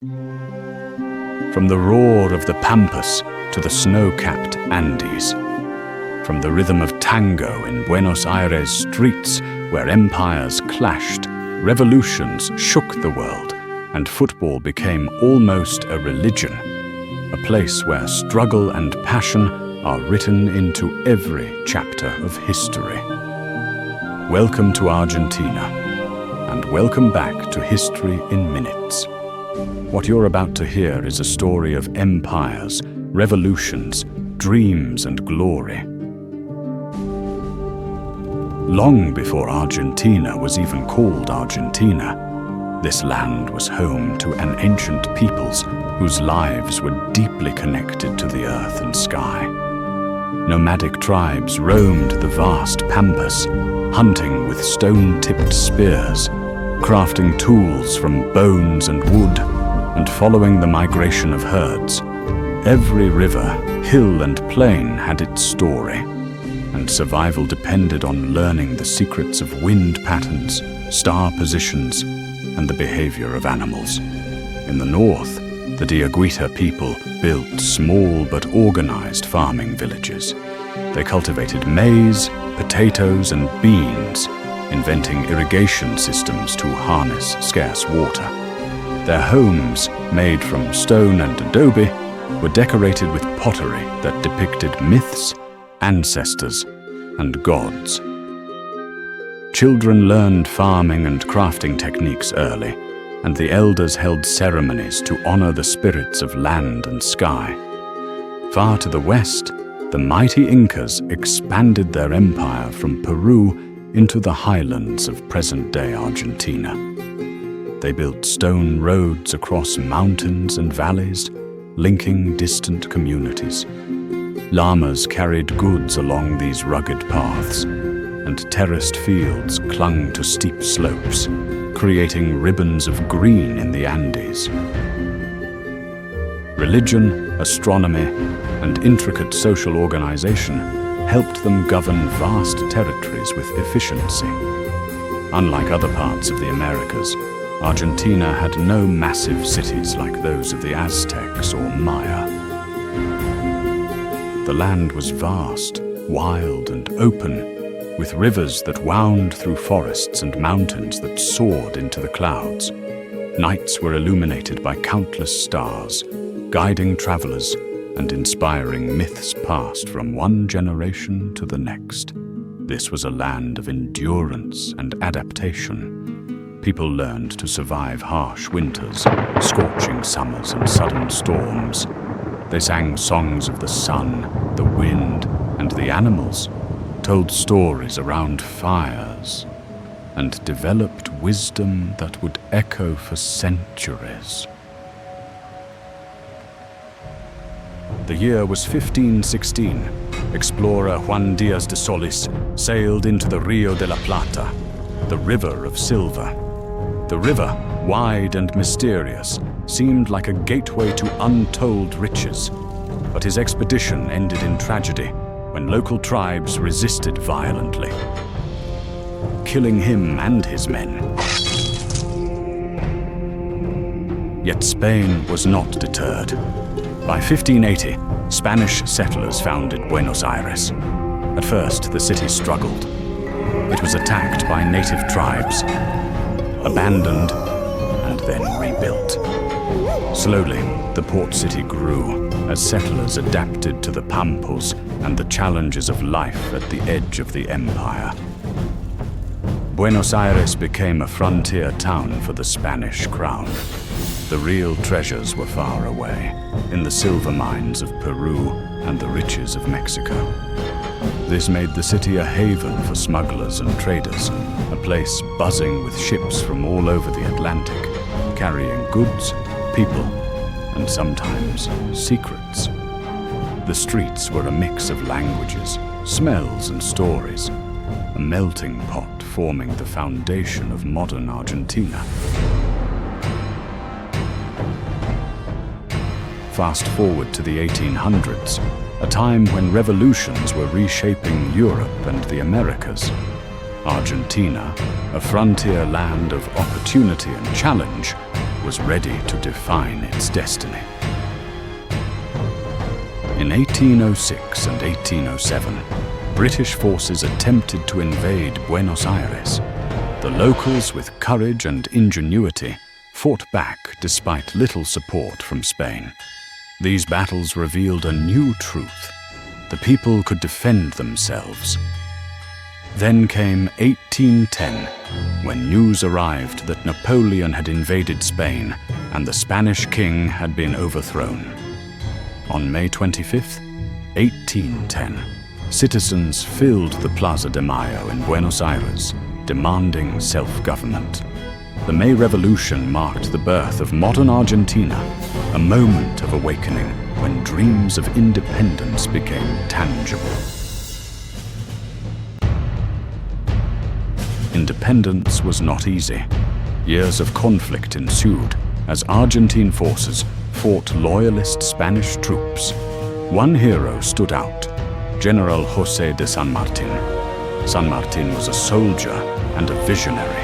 From the roar of the Pampas to the snow-capped Andes, from the rhythm of tango in Buenos Aires streets where empires clashed, revolutions shook the world, and football became almost a religion, a place where struggle and passion are written into every chapter of history. Welcome to Argentina, and welcome back to History in Minutes. What you're about to hear is a story of empires, revolutions, dreams, and glory. Long before Argentina was even called Argentina, this land was home to an ancient peoples whose lives were deeply connected to the earth and sky. Nomadic tribes roamed the vast Pampas, hunting with stone-tipped spears, crafting tools from bones and wood, and following the migration of herds. Every river, hill, and plain had its story, and survival depended on learning the secrets of wind patterns, star positions, and the behavior of animals. In the north, the Diaguita people built small but organized farming villages. They cultivated maize, potatoes, and beans, inventing irrigation systems to harness scarce water. Their homes, made from stone and adobe, were decorated with pottery that depicted myths, ancestors, and gods. Children learned farming and crafting techniques early, and the elders held ceremonies to honor the spirits of land and sky. Far to the west, the mighty Incas expanded their empire from Peru into the highlands of present-day Argentina. They built stone roads across mountains and valleys, linking distant communities. Llamas carried goods along these rugged paths, and terraced fields clung to steep slopes, creating ribbons of green in the Andes. Religion, astronomy, and intricate social organization helped them govern vast territories with efficiency. Unlike other parts of the Americas, Argentina had no massive cities like those of the Aztecs or Maya. The land was vast, wild, and open, with rivers that wound through forests and mountains that soared into the clouds. Nights were illuminated by countless stars, guiding travelers and inspiring myths passed from one generation to the next. This was a land of endurance and adaptation. People learned to survive harsh winters, scorching summers, and sudden storms. They sang songs of the sun, the wind, and the animals, told stories around fires, and developed wisdom that would echo for centuries. The year was 1516. Explorer Juan Díaz de Solís sailed into the Rio de la Plata, the River of Silver. The river, wide and mysterious, seemed like a gateway to untold riches, but his expedition ended in tragedy when local tribes resisted violently, killing him and his men. Yet Spain was not deterred. By 1580, Spanish settlers founded Buenos Aires. At first, the city struggled. It was attacked by native tribes, abandoned, and then rebuilt. Slowly, the port city grew as settlers adapted to the pampas and the challenges of life at the edge of the empire. Buenos Aires became a frontier town for the Spanish crown. The real treasures were far away, in the silver mines of Peru and the riches of Mexico. This made the city a haven for smugglers and traders, a place buzzing with ships from all over the Atlantic, carrying goods, people, and sometimes secrets. The streets were a mix of languages, smells, and stories, a melting pot forming the foundation of modern Argentina. Fast forward to the 1800s, a time when revolutions were reshaping Europe and the Americas. Argentina, a frontier land of opportunity and challenge, was ready to define its destiny. In 1806 and 1807, British forces attempted to invade Buenos Aires. The locals, with courage and ingenuity, fought back despite little support from Spain. These battles revealed a new truth: the people could defend themselves. Then came 1810, when news arrived that Napoleon had invaded Spain and the Spanish king had been overthrown. On May 25, 1810, citizens filled the Plaza de Mayo in Buenos Aires, demanding self-government. The May Revolution marked the birth of modern Argentina, a moment of awakening when dreams of independence became tangible. Independence was not easy. Years of conflict ensued as Argentine forces fought loyalist Spanish troops. One hero stood out: General José de San Martín. San Martín was a soldier and a visionary.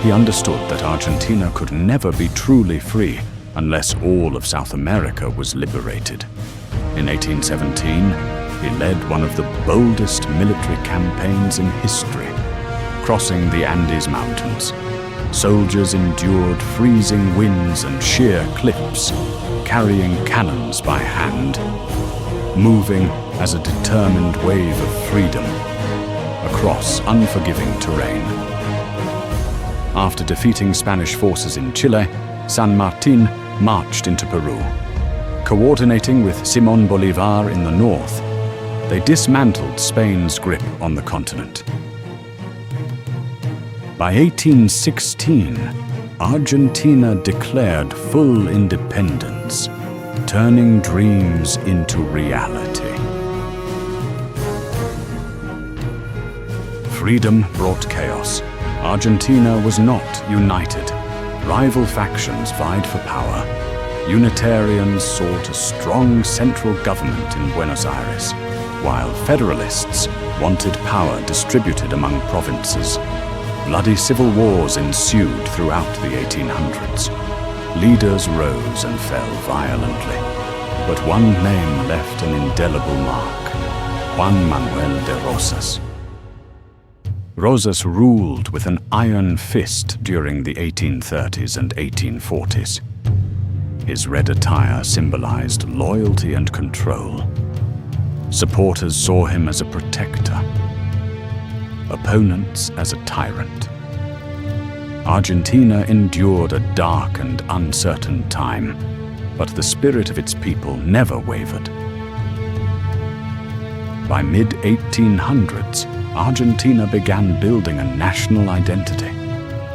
He understood that Argentina could never be truly free unless all of South America was liberated. In 1817, he led one of the boldest military campaigns in history. Crossing the Andes Mountains, soldiers endured freezing winds and sheer cliffs, carrying cannons by hand, moving as a determined wave of freedom across unforgiving terrain. After defeating Spanish forces in Chile, San Martín marched into Peru. Coordinating with Simón Bolívar in the north, they dismantled Spain's grip on the continent. By 1816, Argentina declared full independence, turning dreams into reality. Freedom brought chaos. Argentina was not united. Rival factions vied for power. Unitarians sought a strong central government in Buenos Aires, while Federalists wanted power distributed among provinces. Bloody civil wars ensued throughout the 1800s. Leaders rose and fell violently, but one name left an indelible mark: Juan Manuel de Rosas. Rosas ruled with an iron fist during the 1830s and 1840s. His red attire symbolized loyalty and control. Supporters saw him as a protector, opponents as a tyrant. Argentina endured a dark and uncertain time, but the spirit of its people never wavered. By mid-1800s, Argentina began building a national identity.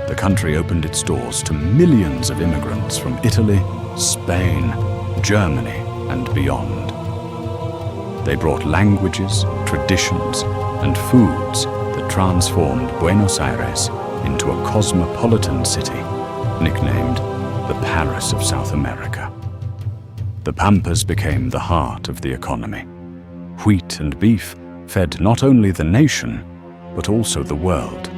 The country opened its doors to millions of immigrants from Italy, Spain, Germany, and beyond. They brought languages, traditions, and foods that transformed Buenos Aires into a cosmopolitan city, nicknamed the Paris of South America. The Pampas became the heart of the economy. Wheat and beef fed not only the nation, but also the world.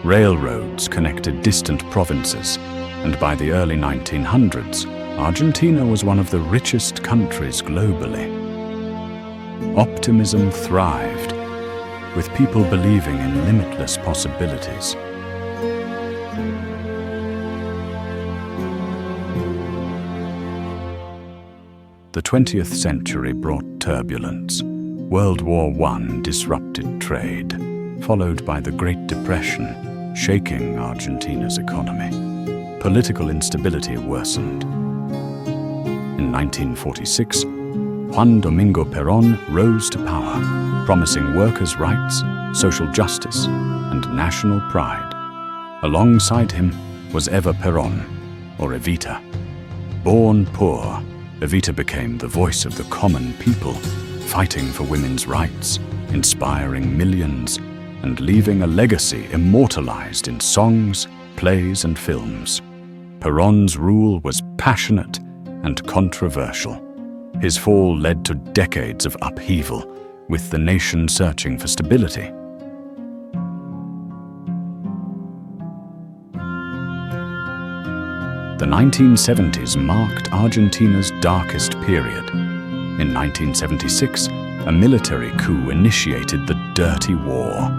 Railroads connected distant provinces, and by the early 1900s, Argentina was one of the richest countries globally. Optimism thrived, with people believing in limitless possibilities. The 20th century brought turbulence. World War I disrupted trade, followed by the Great Depression, shaking Argentina's economy. Political instability worsened. In 1946, Juan Domingo Perón rose to power, promising workers' rights, social justice, and national pride. Alongside him was Eva Perón, or Evita. Born poor, Evita became the voice of the common people, fighting for women's rights, inspiring millions, and leaving a legacy immortalized in songs, plays, and films. Perón's rule was passionate and controversial. His fall led to decades of upheaval, with the nation searching for stability. The 1970s marked Argentina's darkest period. In 1976, a military coup initiated the Dirty War.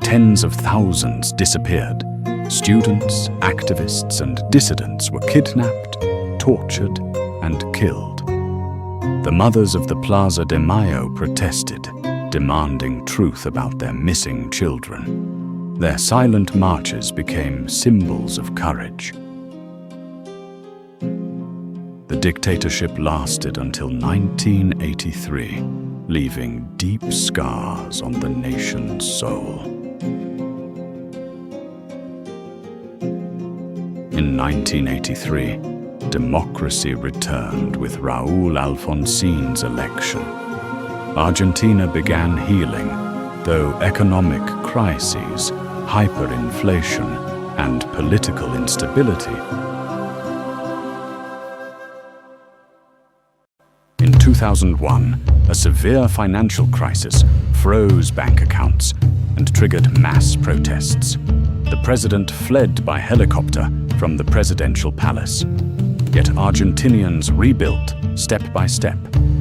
Tens of thousands disappeared. Students, activists, and dissidents were kidnapped, tortured, and killed. The mothers of the Plaza de Mayo protested, demanding truth about their missing children. Their silent marches became symbols of courage. The dictatorship lasted until 1983, leaving deep scars on the nation's soul. In 1983, democracy returned with Raúl Alfonsin's election. Argentina began healing, though economic crises, hyperinflation, and political instability. In 2001, a severe financial crisis froze bank accounts and triggered mass protests. The president fled by helicopter from the presidential palace. Yet Argentinians rebuilt step by step,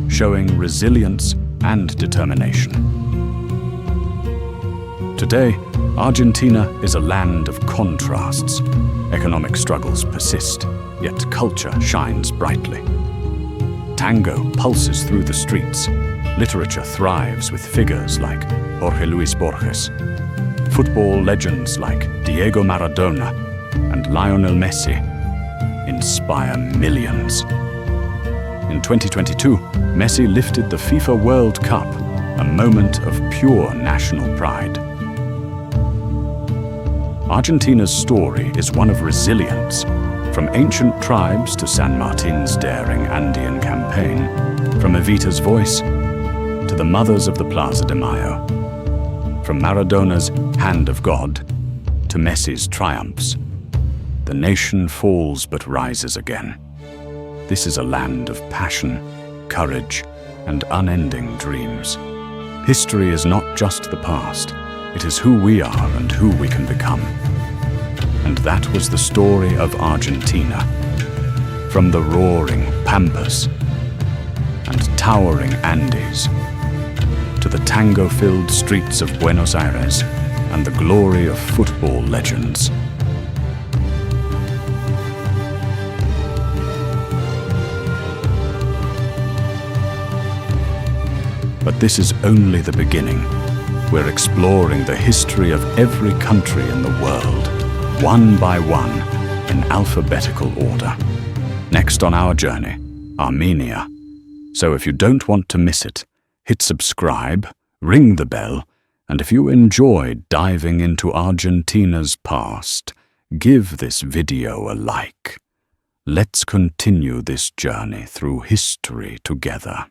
showing resilience and determination. Today, Argentina is a land of contrasts. Economic struggles persist, yet culture shines brightly. Tango pulses through the streets. Literature thrives with figures like Jorge Luis Borges. Football legends like Diego Maradona and Lionel Messi inspire millions. In 2022, Messi lifted the FIFA World Cup, a moment of pure national pride. Argentina's story is one of resilience, from ancient tribes to San Martin's daring Andean campaign, from Evita's voice to the mothers of the Plaza de Mayo, from Maradona's hand of God to Messi's triumphs. The nation falls but rises again. This is a land of passion, courage, and unending dreams. History is not just the past, it is who we are and who we can become. And that was the story of Argentina. From the roaring Pampas and towering Andes to the tango-filled streets of Buenos Aires and the glory of football legends. But this is only the beginning. We're exploring the history of every country in the world, one by one, in alphabetical order. Next on our journey, Armenia. So if you don't want to miss it, hit subscribe, ring the bell, and if you enjoyed diving into Argentina's past, give this video a like. Let's continue this journey through history together.